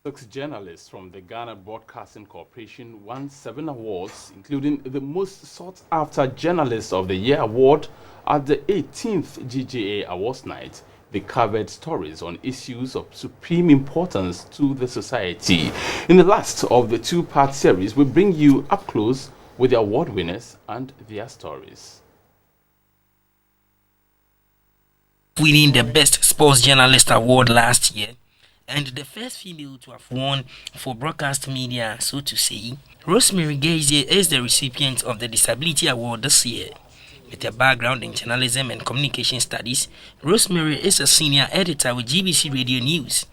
6 journalists from the Ghana Broadcasting Corporation won 7 awards, including the Most Sought-After Journalist of the Year award at the 18th GJA Awards Night. They covered stories on issues of supreme importance to the society. In the last of the 2-part series, we bring you up close with the award winners and their stories. Winning the Best Sports Journalist Award last year, and the first female to have won for broadcast media, so to say, Rosemary Gaze is the recipient of the Disability Award this year. With a background in journalism and communication studies, Rosemary is a senior editor with GBC Radio News.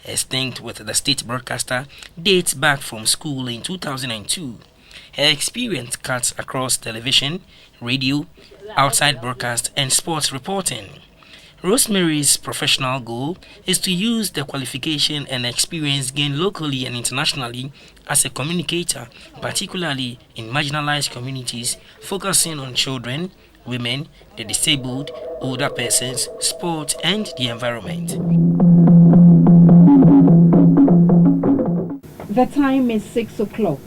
Her stint with the state broadcaster dates back from school in 2002. Her experience cuts across television, radio, outside broadcast, and sports reporting. Rosemary's professional goal is to use the qualification and experience gained locally and internationally as a communicator, particularly in marginalized communities, focusing on children, women, the disabled, older persons, sport, and the environment. The time is 6 o'clock.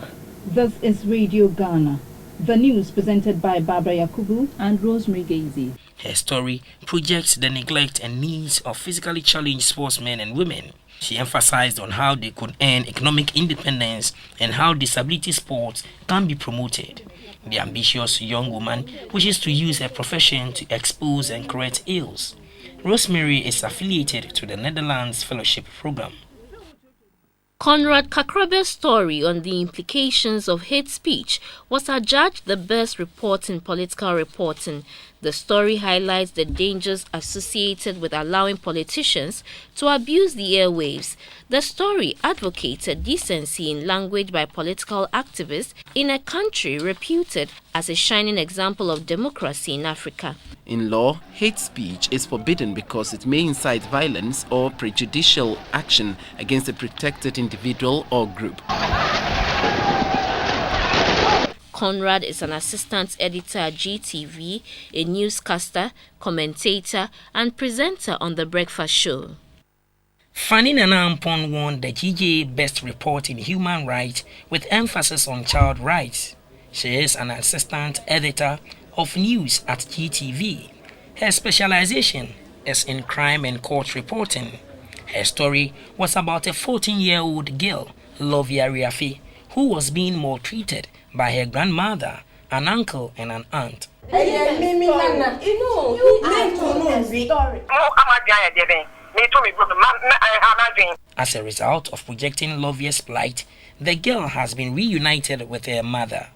This is Radio Ghana. The news presented by Barbara Yakubu and Rosemary Gaze. Her story projects the neglect and needs of physically challenged sportsmen and women. She emphasized on how they could earn economic independence and how disability sports can be promoted. The ambitious young woman wishes to use her profession to expose and correct ills. Rosemary is affiliated to the Netherlands Fellowship Program. Conrad Kakrabe's story on the implications of hate speech was adjudged the best report in political reporting. The story highlights the dangers associated with allowing politicians to abuse the airwaves. The story advocated decency in language by political activists in a country reputed as a shining example of democracy in Africa. In law, hate speech is forbidden because it may incite violence or prejudicial action against a protected individual or group. Conrad is an assistant editor at GTV, a newscaster, commentator, and presenter on The Breakfast Show. Fanny Nana Ampon won the GJA Best Report in Human Rights with emphasis on child rights. She is an assistant editor of news at GTV. Her specialization is in crime and court reporting. Her story was about a 14-year-old girl, Lovia Riafi, who was being maltreated by her grandmother, an uncle, and an aunt. As a result of projecting Lovia's plight, the girl has been reunited with her mother.